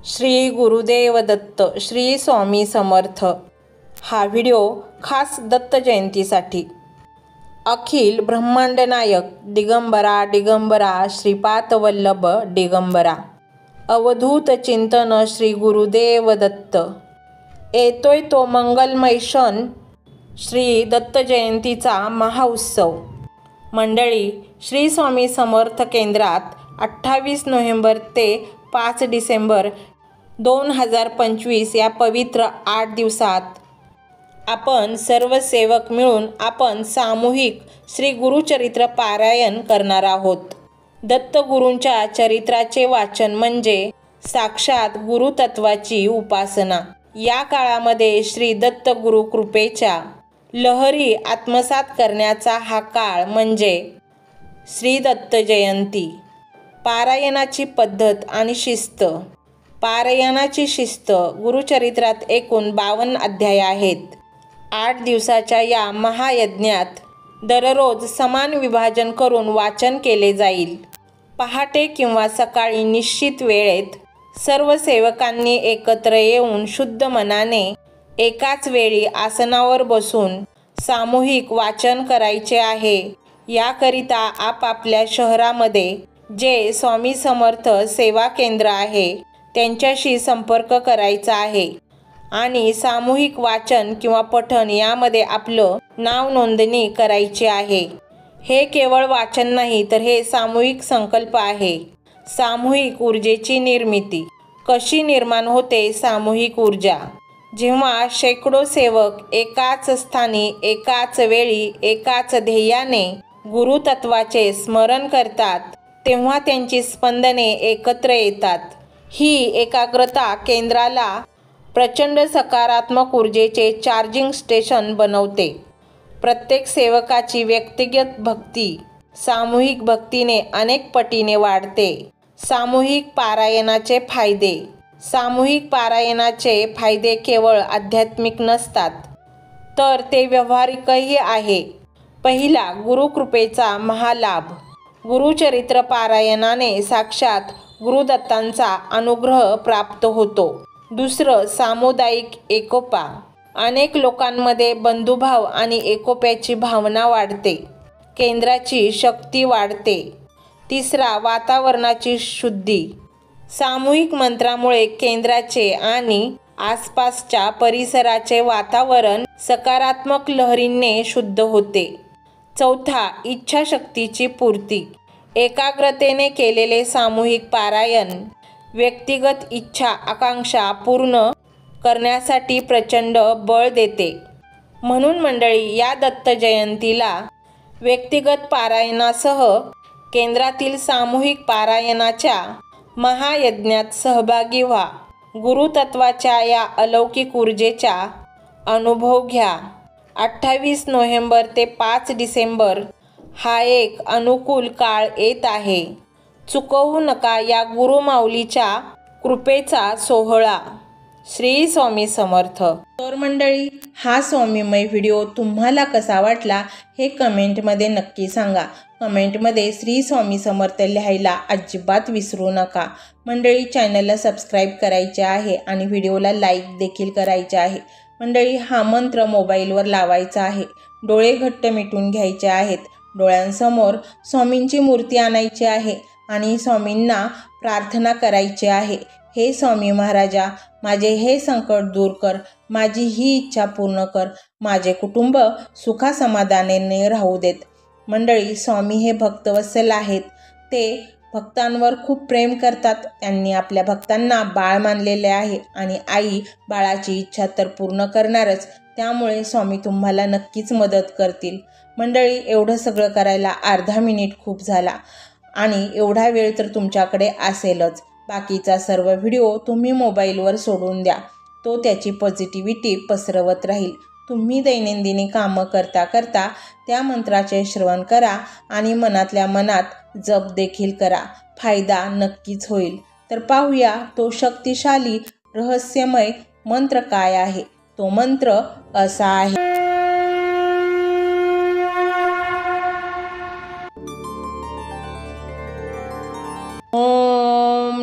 श्री गुरुदेव दत्त, श्री स्वामी समर्थ। हा व्हिडिओ खास दत्त जयंतीसाठी। अखिल ब्रह्मांड नायक दिगंबरा दिगंबरा श्रीपाद वल्लभ दिगंबरा। अवधूत चिंतन श्री गुरुदेव दत्त। येतोय तो मंगलमय क्षण, श्री दत्त जयंतीचा महाउत्सव। मंडळी, श्री स्वामी समर्थ केंद्रात 28 नोव्हेंबर ते 5 डिसेंबर 2025 या पवित्र 8 दिवसात आपण सर्व सेवक मिळून आपण सामूहिक श्री गुरुचरित्र पारायण करणार आहोत। दत्तगुरूंच्या चरित्राचे वाचन म्हणजे साक्षात गुरुतत्वाची उपासना। या काळामध्ये श्री दत्तगुरु कृपेच्या लहरी आत्मसात करण्याचा हा काळ म्हणजे श्री दत्त जयंती। पारायणाची पद्धत आणि शिस्त। पारायणाची शिस्त। गुरुचरित्रात एकूण 52 अध्याय आहेत। 8 दिवसाच्या या महायज्ञात दररोज समान विभाजन करून वाचन केले जाईल। पहाटे किंवा सकाळी निश्चित वेळेत सर्व सेवकांनी एकत्र येऊन शुद्ध मनाने एकाच वेळी आसनावर बसून सामूहिक वाचन करायचे आहे। याकरिता आपापल्या शहरामध्ये जे स्वामी समर्थ सेवा केंद्र आहे त्यांच्याशी संपर्क करायचा आहे आणि सामूहिक वाचन किंवा पठण यामध्ये आपलं नाव नोंदणी करायची आहे। हे केवळ वाचन नाही तर हे सामूहिक संकल्प आहे। सामूहिक ऊर्जेची निर्मिती। कशी निर्माण होते सामूहिक ऊर्जा? जेव्हा शेकडो सेवक एकाच स्थानी एकाच वेळी एकाच ध्येयाने गुरुतत्वाचे स्मरण करतात तेव्हा त्यांची स्पंदने एकत्र येतात। ही एकाग्रता केंद्राला प्रचंड सकारात्मक ऊर्जेचे चार्जिंग स्टेशन बनवते। प्रत्येक सेवकाची व्यक्तिगत भक्ती सामूहिक भक्तीने अनेक पटीने वाढते। सामूहिक पारायणाचे फायदे। सामूहिक पारायणाचे फायदे केवळ आध्यात्मिक नसतात तर ते व्यावहारिकही आहे। पहिला, गुरुकृपेचा महालाभ। गुरुचरित्र पारायणाने साक्षात गुरुदत्तांचा अनुग्रह प्राप्त होतो। दुसरं, सामुदायिक एकोपा। अनेक लोकांमध्ये बंधुभाव आणि एकोप्याची भावना वाढते। केंद्राची शक्ती वाढते। तिसरा, वातावरणाची शुद्धी। सामूहिक मंत्रामुळे केंद्राचे आणि आसपासच्या परिसराचे वातावरण सकारात्मक लहरींनी शुद्ध होते। चौथा, इच्छाशक्तीची पूर्ती। एकाग्रतेने केलेले सामूहिक पारायण व्यक्तिगत इच्छा आकांक्षा पूर्ण करण्यासाठी प्रचंड बळ देते। म्हणून मंडळी, या दत्त जयंतीला व्यक्तिगत पारायणासह केंद्रातील सामूहिक पारायणाच्या महायज्ञात सहभागी व्हा। गुरुतत्वाच्या या अलौकिक ऊर्जेचा अनुभव घ्या। 28 नोव्हेंबर ते 5 डिसेंबर हा एक अनुकूल काळ येत आहे। चुकवू नका या गुरुमाऊलीच्या कृपेचा सोहळा। श्री स्वामी समर्थ। तर मंडळी, हा स्वामीमय व्हिडिओ तुम्हाला कसा वाटला हे कमेंटमध्ये नक्की सांगा। कमेंटमध्ये श्री स्वामी समर्थ लिहायला अजिबात विसरू नका। मंडळी, चॅनलला सबस्क्राईब करायचे आहे आणि व्हिडिओला लाईक देखील करायचे आहे। मंडळी, हा मंत्र मोबाईलवर लावायचा आहे। डोळे घट्ट मिटून घ्यायचे आहेत। डोळ्यांसमोर स्वामींची मूर्ती आणायची आहे आणि स्वामींना प्रार्थना करायची आहे, हे स्वामी महाराजा, माझे हे संकट दूर कर, माझी ही इच्छा पूर्ण कर, माझे कुटुंब सुखासमाधानाने राहू देत। मंडळी, स्वामी हे भक्तवत्सल आहेत। ते भक्तांवर खूप प्रेम करतात। त्यांनी आपल्या भक्तांना बाळ मानलेले आहे आणि आई बाळाची इच्छा तर पूर्ण करणारच। त्यामुळे स्वामी तुम्हाला नक्कीच मदत करतील। मंडळी, एवढं सगळं करायला अर्धा मिनिट खूप झाला आणि एवढा वेळ तर तुमच्याकडे असेलच। बाकीचा सर्व व्हिडिओ तुम्ही मोबाईलवर सोडून द्या, तो त्याची पॉझिटिव्हिटी पसरवत राहील। तुम्ही दैनंदिनी कामं करता करता त्या मंत्राचे श्रवण करा आणि मनातल्या मनात जप देखील करा। फायदा नक्कीच होईल। तर पाहूया तो शक्तिशाली रहस्यमय मंत्र काय आहे। तो मंत्र असा आहे। ओम